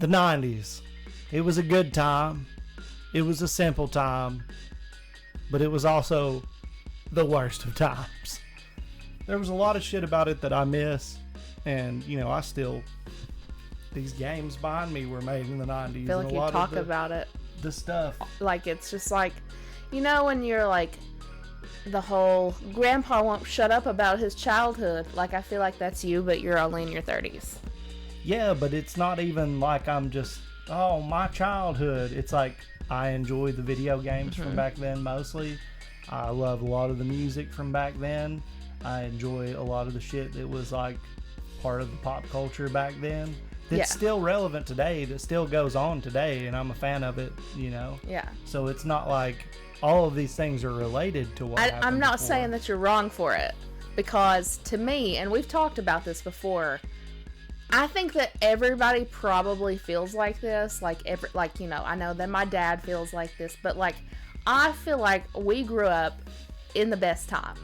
The 90s. It was a good time. It was a simple time. But it was also the worst of times. There was a lot of shit about it that I miss. And, you know, I still... These games behind me were made in the 90s. I feel like you talk about it. The stuff. Like, it's just like... You know when you're like... The whole... Grandpa won't shut up about his childhood. Like, I feel like that's you, but you're only in your 30s. Yeah, but it's not even like I'm just... Oh, my childhood. It's like... I enjoy the video games from back then mostly. I love a lot of the music from back then. I enjoy a lot of the shit that was like part of the pop culture back then. That's still relevant today. That still goes on today, and I'm a fan of it, you know? Yeah. So it's not like all of these things are related to what happened I'm not before. saying that you're wrong for it. Because to me, and we've talked about this before... I think that everybody probably feels like this, like you know, I know that my dad feels like this, but like, I feel like we grew up in the best time,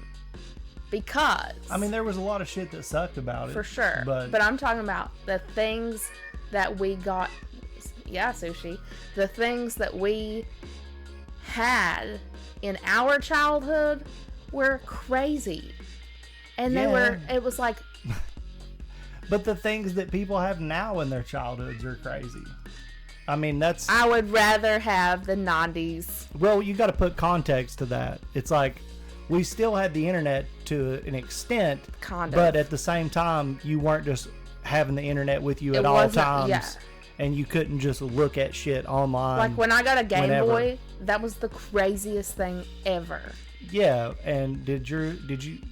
because... I mean, there was a lot of shit that sucked about it. For sure, but I'm talking about the things that we got, sushi, the things that we had in our childhood were crazy, and it was like... But the things that people have now in their childhoods are crazy. I mean, that's... I would rather have the 90s. Well, you got to put context to that. It's like, we still had the internet to an extent, but at the same time, you weren't just having the internet with you at all times. And you couldn't just look at shit online. Like, when I got a Game Boy, that was the craziest thing ever. Yeah, and did you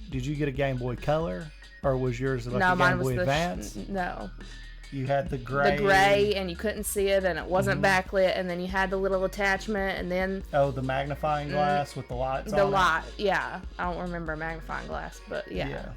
get a Game Boy Color? Or was yours like a Game Boy Advance? No. You had the gray. The gray, and you couldn't see it, and it wasn't backlit, and then you had the little attachment, and then... Oh, the magnifying glass with the lights on it? The light, yeah. I don't remember magnifying glass, but yeah.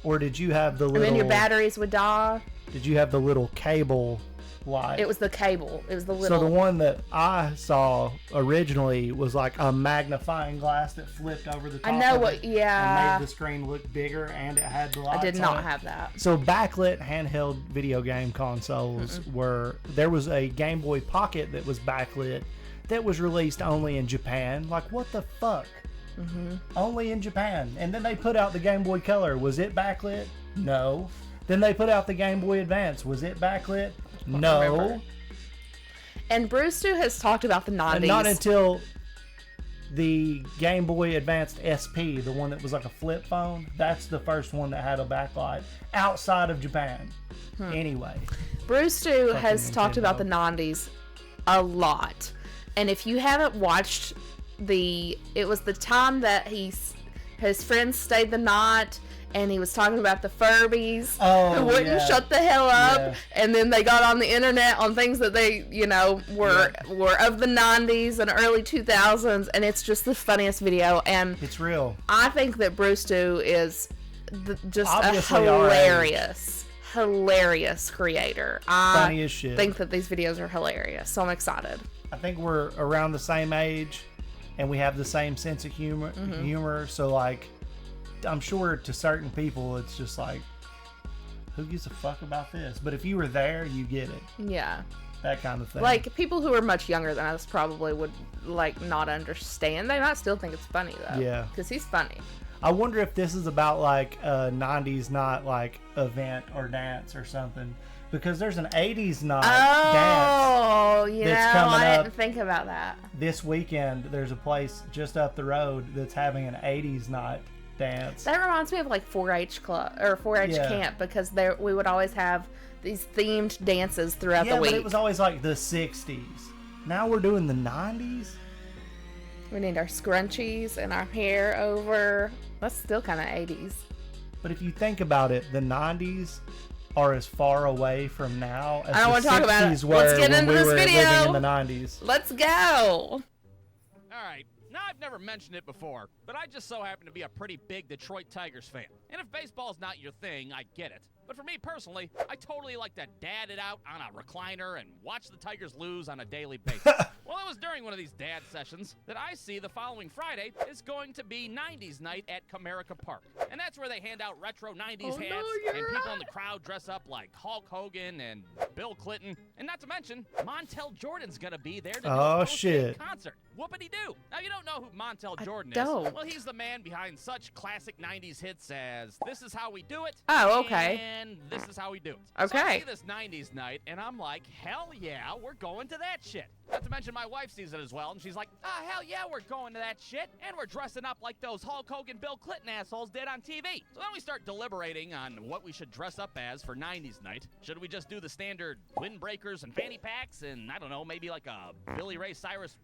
Or did you have the little... And then your batteries would die. Did you have the little cable light? It was the cable. It was the little... So the one that I saw originally was like a magnifying glass that flipped over the top I know of what, it yeah. and made the screen look bigger, and it had the lights on it. I did not have that. So backlit handheld video game consoles were... There was a Game Boy Pocket that was backlit that was released only in Japan. Like, what the fuck? Only in Japan. And then they put out the Game Boy Color. Was it backlit? No. Then they put out the Game Boy Advance. Was it backlit? No. Remember. And Bruce too has talked about the 90s. And not until the Game Boy Advanced SP, the one that was like a flip phone, that's the first one that had a backlight outside of Japan. Anyway. Bruce too has talked about the 90s a lot. And if you haven't watched it was the time that his friends stayed the night, and he was talking about the Furbies who wouldn't shut the hell up, and then they got on the internet on things that they, you know, were of the 90s and early 2000s, and it's just the funniest video, and it's real. I think that Bruce too is just obviously a hilarious creator. Funny as shit. I think that these videos are hilarious, so I'm excited. I think we're around the same age, and we have the same sense of humor, so like, I'm sure to certain people it's just like, who gives a fuck about this? But if you were there, you get it. Yeah. That kind of thing. Like, people who are much younger than us probably would, like, not understand. They might still think it's funny, though. Yeah. Because he's funny. I wonder if this is about, like, a 90s night, like, event or dance or something. Because there's an 80s night dance that's coming up. I didn't think about that. This weekend, there's a place just up the road that's having an 80s night dance. That reminds me of like 4-H club or 4-H camp, because we would always have these themed dances throughout the week. But it was always like the 60s. Now we're doing the 90s. We need our scrunchies and our hair over. That's still kind of 80s. But if you think about it, the 90s are as far away from now as I don't want to talk about it. Let's get into this video. Living in the 90s. Let's go. All right. Now, I've never mentioned it before, but I just so happen to be a pretty big Detroit Tigers fan. And if baseball's not your thing, I get it. But for me personally, I totally like to dad it out on a recliner and watch the Tigers lose on a daily basis. Well, it was during one of these dad sessions that I see the following Friday is going to be 90's night at Comerica Park. And that's where they hand out retro 90's hats, and people in the crowd dress up like Hulk Hogan and Bill Clinton. And not to mention, Montel Jordan's gonna be there to do a post-game concert. Whoopity-doo. Now, you don't know who Montel Jordan is. Well, he's the man behind such classic 90's hits as This Is How We Do It. Oh, okay. And This Is How We Do It. Okay. So I see this 90's night, and I'm like, hell yeah, we're going to that shit. Not to mention my wife sees it as well, and she's like, hell yeah, we're going to that shit, and we're dressing up like those Hulk Hogan, Bill Clinton assholes did on TV. So then we start deliberating on what we should dress up as for 90's night. Should we just do the standard windbreakers and fanny packs, and I don't know, maybe like a Billy Ray Cyrus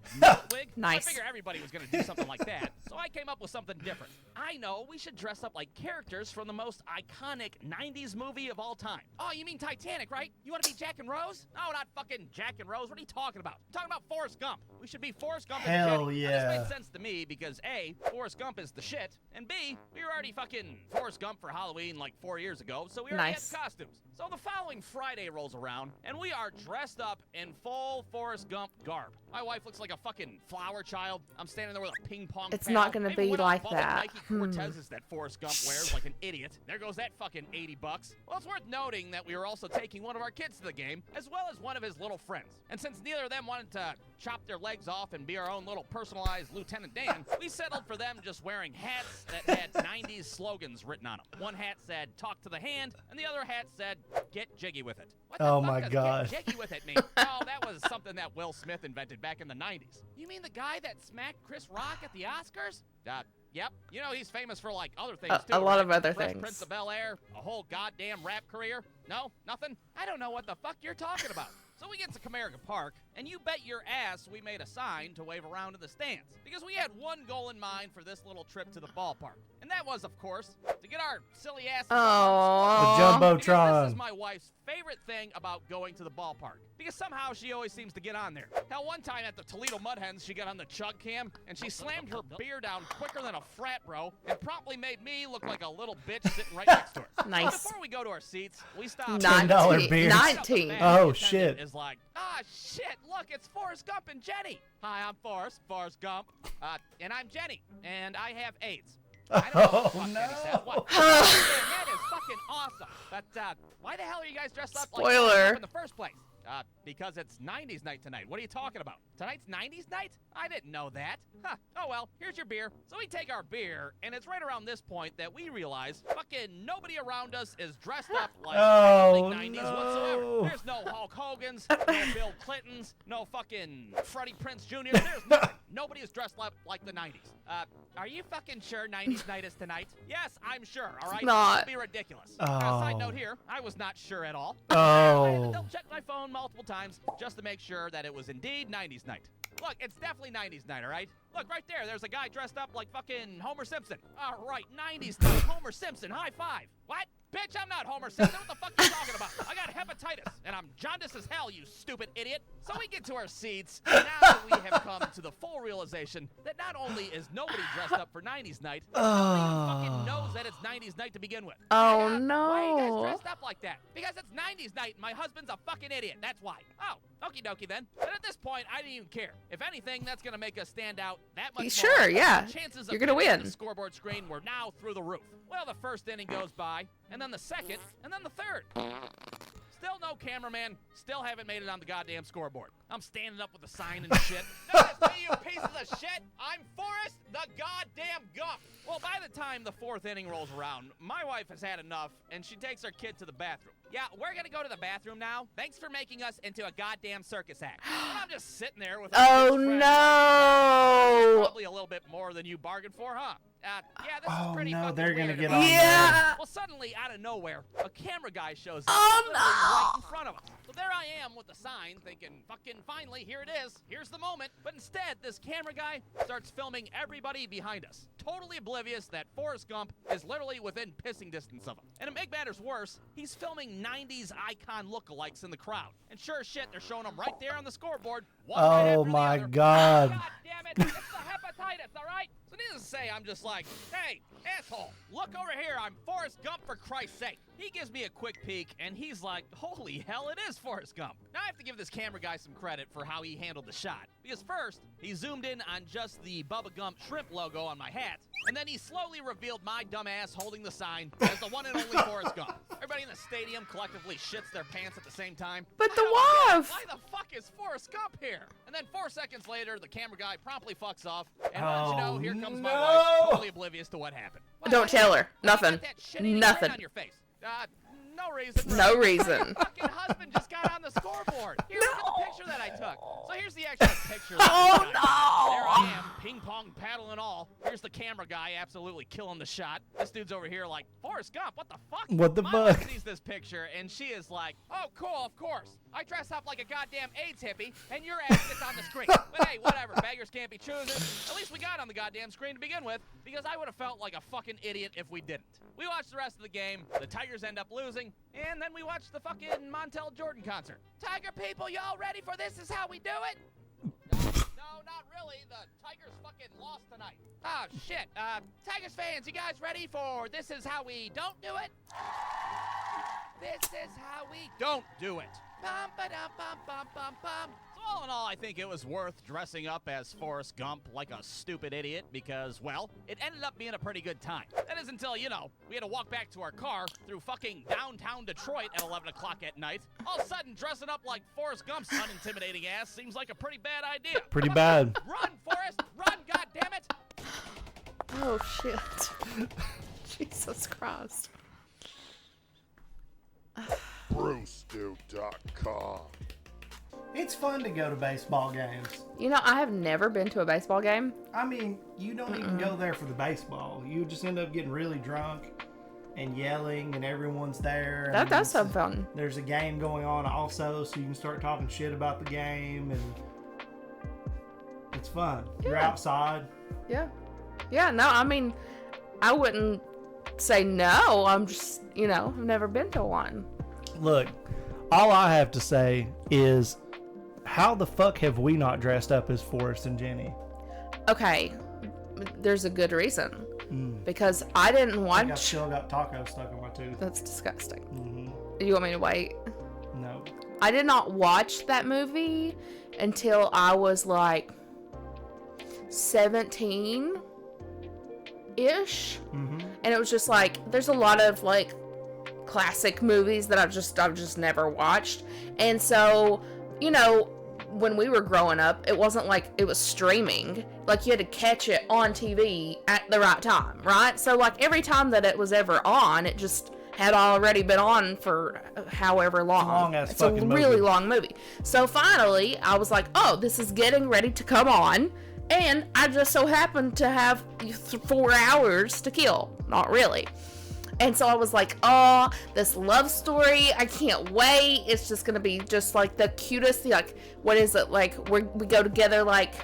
wig? Nice. I figure everybody was going to do something like that, so I came up with something different. I know we should dress up like characters from the most iconic 90's movie of all time. Oh, you mean Titanic, right? You want to be Jack and Rose? No, not fucking Jack and Rose. What are you talking about? I'm talking about Forrest Gump. We should be Forrest Gump and Hell Jenny. yeah. Now, this made sense to me because A, Forrest Gump is the shit, and B, we were already fucking Forrest Gump for Halloween like 4 years ago, so we already had costumes. So the following Friday rolls around, and we are dressed up in full Forrest Gump garb. My wife looks like a fucking flower child. I'm standing there with a ping pong It's paddle. not gonna be like that. Nike Cortezes that Forrest Gump wears like an idiot. There goes that fucking $80. Well, it's worth noting that we were also taking one of our kids to the game, as well as one of his little friends. And since neither of them wanted to chop their legs off and be our own little personalized Lieutenant Dan, we settled for them just wearing hats that had 90's slogans written on them. One hat said, talk to the hand, and the other hat said, get jiggy with it. What the fuck my does God. get jiggy with it mean? Oh, that was something that Will Smith invented back in the 90's. You mean the guy that smacked Chris Rock at the Oscars? Yep. You know he's famous for, like, other things, too. A lot of right? other Fresh things. Prince of Bel-Air, a whole goddamn rap career. No? Nothing? I don't know what the fuck you're talking about. So we get to Comerica Park, and you bet your ass we made a sign to wave around in the stands. Because we had one goal in mind for this little trip to the ballpark. And that was, of course, to get our silly asses The up on Because this Jumbotron. is my wife's favorite thing about going to the ballpark. Because somehow she always seems to get on there. Hell, one time at the Toledo Mud Hens, she got on the chug cam, and she slammed her beer down quicker than a frat bro, and promptly made me look like a little bitch sitting right next to her. Nice. Before we go to our seats, we stop. $10 beers. 19. Oh, shit. Is like, shit, look, it's Forrest Gump and Jenny. Hi, I'm Forrest Gump, and I'm Jenny, and I have AIDS. I don't know what the fuck Jenny said. What? That is fucking awesome. But why the hell are you guys dressed up like Forrest Gump in the first place? Because it's 90's night tonight. What are you talking about? Tonight's 90's night? I didn't know that. Huh. Oh well, here's your beer. So we take our beer, and it's right around this point that we realize fucking nobody around us is dressed up like anything 90's whatsoever. There's no Hulk Hogan's, no Bill Clinton's, no fucking Freddie Prinze Jr. There's nothing. Nobody is dressed up like the 90's. Are you fucking sure 90's night is tonight? Yes, I'm sure, all right? Not. Don't be ridiculous. Side note here, I was not sure at all. I had to double check my phone multiple times just to make sure that it was indeed 90's night. Look, it's definitely 90's night, all right? Look, right there, there's a guy dressed up like fucking Homer Simpson. All right, 90's night, Homer Simpson, high five. What? Bitch, I'm not Homer Simpson. What the fuck are you talking about? I got hepatitis, and I'm jaundiced as hell, you stupid idiot. So we get to our seats, and now we have come to the full realization that not only is nobody dressed up for 90's night, nobody even fucking knows that it's 90's night to begin with. Oh, Why are you no. guys dressed up like that? Because it's 90's night, and my husband's a fucking idiot. That's why. Oh, okie dokie then. But at this point, I didn't even care. If anything, that's gonna make us stand out that much more. Sure, yeah. The chances You're of gonna getting on win. the scoreboard screen were now through the roof. Well, the first inning goes by, and then the second, and then the third. Still no cameraman. Still haven't made it on the goddamn scoreboard. I'm standing up with a sign and shit. Notice me, you pieces of shit. I'm Forrest the goddamn Gump. Well, by the time the fourth inning rolls around, my wife has had enough, and she takes her kid to the bathroom. Yeah, we're gonna go to the bathroom now. Thanks for making us into a goddamn circus act. And I'm just sitting there with Oh, friend, no. probably a little bit more than you bargained for, huh? Yeah, this is pretty no, fucking they're gonna weird. get on Yeah. Well, suddenly, out of nowhere, a camera guy shows up Oh, literally right in front of us. So there I am with the sign, thinking, fucking finally, here it is. Here's the moment. But instead, this camera guy starts filming everybody behind us, totally oblivious that Forrest Gump is literally within pissing distance of him. And to make matters worse, he's filming 90's icon lookalikes in the crowd. And sure as shit, they're showing them right there on the scoreboard. One right Oh after the my other. God. God damn it, it's the hepatitis, all right? So needless to say, I'm just like, hey, asshole, look over here. I'm Forrest Gump for Christ's sake. He gives me a quick peek, and he's like, holy hell, it is Forrest Gump. Now I have to give this camera guy some credit for how he handled the shot. Because first, he zoomed in on just the Bubba Gump shrimp logo on my hat, and then he slowly revealed my dumb ass holding the sign as the one and only Forrest Gump. Everybody in the stadium collectively shits their pants at the same time. But the wife! Why the fuck is Forrest Gump here? And then 4 seconds later, the camera guy promptly fucks off, and why don't you know, here comes my wife, totally oblivious to what happened. Don't tell her. Nothing. Nothing. On your face. No reason. No reason. Your fucking husband just got on the scoreboard. Here, look at the picture that I took. So here's the actual picture. Oh, no! There I am, ping pong paddle and all. Here's the camera guy absolutely killing the shot. This dude's over here like, Forrest Gump, what the fuck? What the My fuck? wife sees this picture, and she is like, oh, cool, of course. I dress up like a goddamn AIDS hippie, and your ass gets on the screen. But hey, whatever, beggars can't be choosers. At least we got on the goddamn screen to begin with, because I would have felt like a fucking idiot if we didn't. We watched the rest of the game, the Tigers end up losing, and then we watched the fucking Montel Jordan concert. Tiger people, y'all ready for This Is How We Do It? No, not really. The Tigers fucking lost tonight. Oh, shit. Tigers fans, you guys ready for This Is How We Don't Do It? This is how we don't do it. Bum, ba-dum, bum, bum, bum, bum. So all in all, I think it was worth dressing up as Forrest Gump like a stupid idiot because, well, it ended up being a pretty good time. That is until, you know, we had to walk back to our car through fucking downtown Detroit at 11 o'clock at night. All of a sudden, dressing up like Forrest Gump's unintimidating ass seems like a pretty bad idea. Pretty bad. Run, Forrest! Run, goddammit! Oh, shit. Jesus Christ. Brucedo.com. It's fun to go to baseball games. You know, I have never been to a baseball game. I mean, you don't even go there for the baseball. You just end up getting really drunk and yelling, and everyone's there. That and does sound fun. There's a game going on also, so you can start talking shit about the game, and it's fun. You're Yeah. outside. Yeah. Yeah, no, I mean, I wouldn't say no. I'm just, you know, I've never been to one. Look, all I have to say is, how the fuck have we not dressed up as Forrest and Jenny? Okay, there's a good reason. Because I didn't I think I watch... still got tacos stuck in my tooth. That's disgusting. Mm-hmm. Do you want me to wait? No. I did not watch that movie until I was like 17-ish. Mm-hmm. And it was just like, there's a lot of like classic movies that I've just never watched. And so, you know, when we were growing up, it wasn't like it was streaming. Like, you had to catch it on TV at the right time, right? So, like, every time that it was ever on, it just had already been on for however long. Long-ass It's a fucking really movie. long movie. So, finally, I was like, oh, this is getting ready to come on. And I just so happened to have 4 hours to kill. Not really. And so I was like, oh, this love story, I can't wait. It's just going to be just like the cutest, like, what is it? Like, we go together like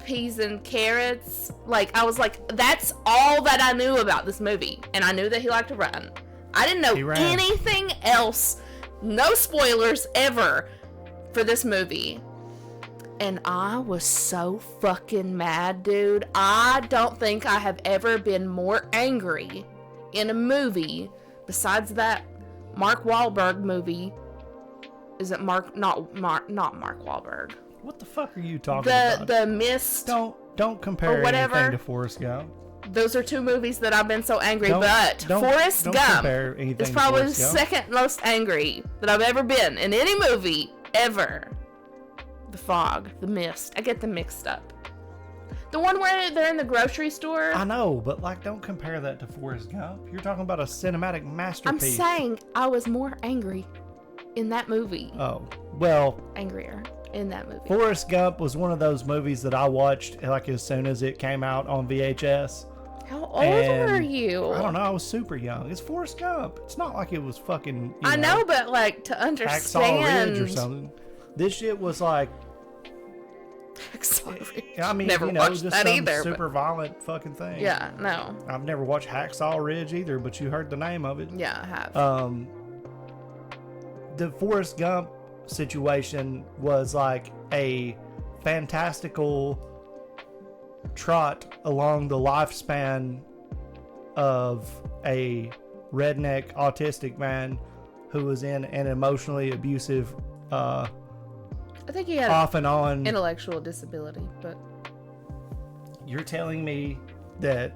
peas and carrots. Like, I was like, that's all that I knew about this movie. And I knew that he liked to run. I didn't know anything else. No spoilers ever for this movie. And I was so fucking mad, dude. I don't think I have ever been more angry in a movie besides that Mark Wahlberg movie. Is it not Mark Wahlberg? What the fuck are you talking about? The Mist. Don't compare whatever. anything to Forrest Gump. Those are 2 movies that I've been so angry. Don't Forrest Gump compare anything is to probably the Forrest Gump. second most angry that I've ever been in any movie ever. The Fog, The Mist. I get them mixed up. The one where they're in the grocery store. I know, but like, don't compare that to Forrest Gump. You're talking about a cinematic masterpiece. I'm saying I was more angry in that movie. Oh, well, Angrier in that movie. Forrest Gump was one of those movies that I watched like as soon as it came out on VHS. How old And were you? I don't know. I was super young. It's Forrest Gump. It's not like it was fucking. I know, but like to Hacksaw understand. Ridge or something. This shit was like. Hacksaw Ridge. I mean, never you know, watched just that some either. super violent fucking thing. Yeah, no. I've never watched Hacksaw Ridge either, but you heard the name of it. Yeah, I have. The Forrest Gump situation was like a fantastical trot along the lifespan of a redneck autistic man who was in an emotionally abusive I think he had off and on intellectual disability, but you're telling me that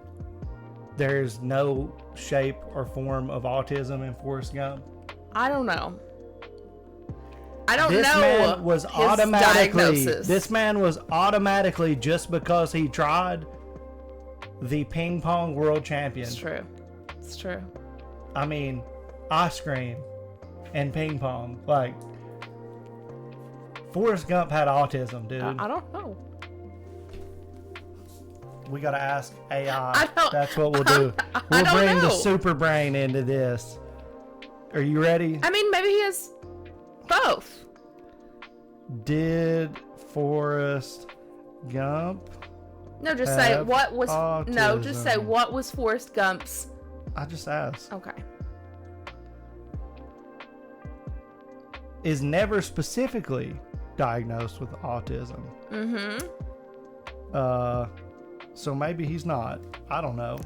there's no shape or form of autism in Forrest Gump? I don't know. I don't This know. man was his automatically. diagnosis. This man was automatically, just because he tried, the ping pong world champion. It's true. It's true. I mean, ice cream and ping pong. Like, Forrest Gump had autism, dude. I don't know. We gotta ask AI. I don't- That's what we'll do. I We'll don't bring the know. super brain into this. Are you ready? I mean, maybe he has both. Did Forrest Gump? No, just say Have what was. No, just say autism. what was Forrest Gump's. I just asked. Okay. Is never specifically diagnosed with autism. Mm-hmm. So maybe he's not. I don't know.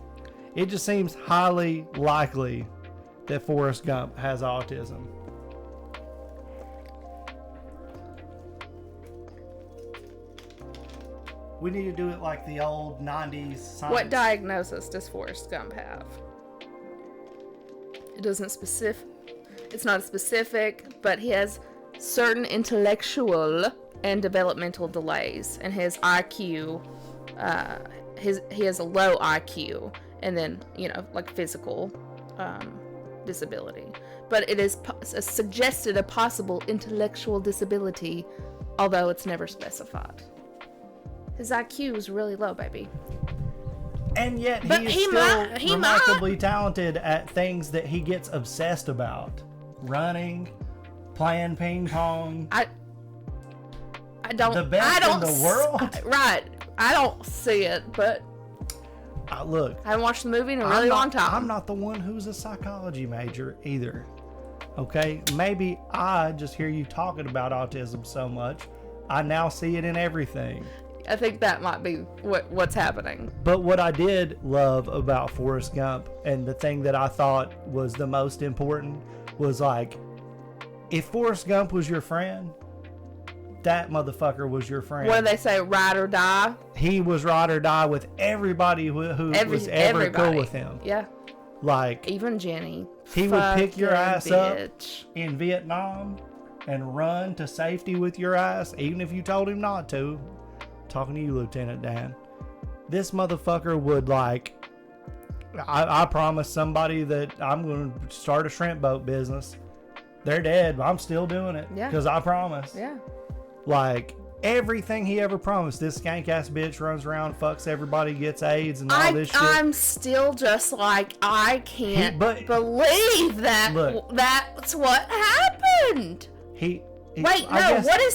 It just seems highly likely that Forrest Gump has autism. We need to do it like the old 90's science. What diagnosis does Forrest Gump have? It doesn't specific. It's not specific, but he has certain intellectual and developmental delays, and his IQ, he has a low IQ, and then like physical disability. But it is suggested a possible intellectual disability, although it's never specified. His IQ is really low, baby. And yet But he is he still might- he remarkably talented at things that he gets obsessed about. Running, playing ping pong. I don't. The best I don't in the world? Right. I don't see it, but Look, I haven't watched the movie in a really long time. I'm not the one who's a psychology major either. Okay? Maybe I just hear you talking about autism so much, I now see it in everything. I think that might be what's happening. But what I did love about Forrest Gump, and the thing that I thought was the most important, was like, if Forrest Gump was your friend, that motherfucker was your friend. What do they say? Ride or die? He was ride or die with everybody who was ever everybody. cool with him. Yeah. Like, Even Jenny. he would pick your Fucking ass up bitch. in Vietnam and run to safety with your ass, even if you told him not to. Talking to you, Lieutenant Dan. This motherfucker would, like, I promised somebody that I'm going to start a shrimp boat business. They're dead, but I'm still doing it. Yeah. Because I promised. Yeah. Like, everything he ever promised. This skank ass bitch runs around, fucks everybody, gets AIDS and all this shit. I'm still just like, I can't but- believe that Look. that's what happened. Wait,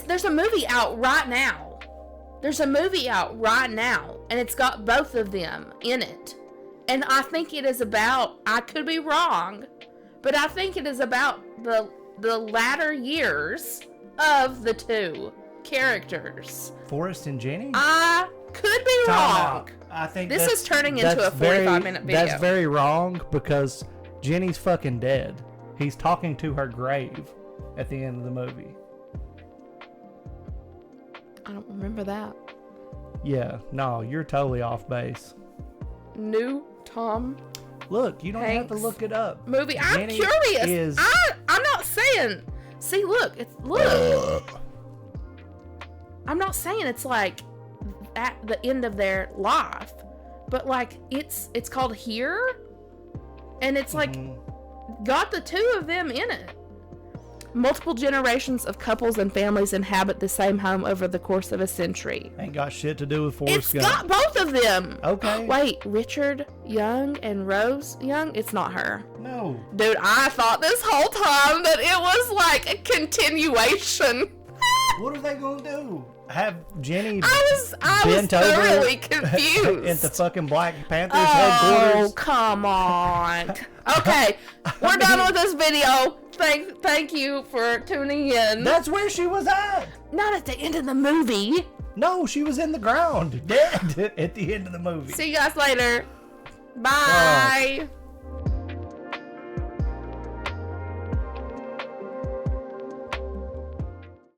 There's a movie out right now. There's a movie out right now, and it's got both of them in it. And I think it is about, I could be wrong, but I think it is about the latter years of the two characters. Forrest and Jenny? I could be Time wrong. out. I think This that's- is turning into that's a 45-minute video. That's very wrong, because Jenny's fucking dead. He's talking to her grave at the end of the movie. I don't remember that. Yeah, no, you're totally off base. New Tom Look, you don't have to Hanks look it up. movie. I'm Jenny curious. is- I'm not saying. See, look. I'm not saying it's like at the end of their life, but like it's called Here, and it's like got the two of them in it. Multiple generations of couples and families inhabit the same home over the course of a century. Ain't got shit to do with Forrest It's Gump. got both of them. Okay. Wait, Richard Young and Rose Young? It's not her. No. Dude, I thought this whole time that it was like a continuation. What are they gonna do? Have Jenny I was bent over thoroughly confused. at the fucking Black Panthers Oh, headquarters? come on. Okay, we're done with this video. Thank you for tuning in. That's where she was at. Not at the end of the movie. No, she was in the ground, dead at the end of the movie. See you guys later. Bye.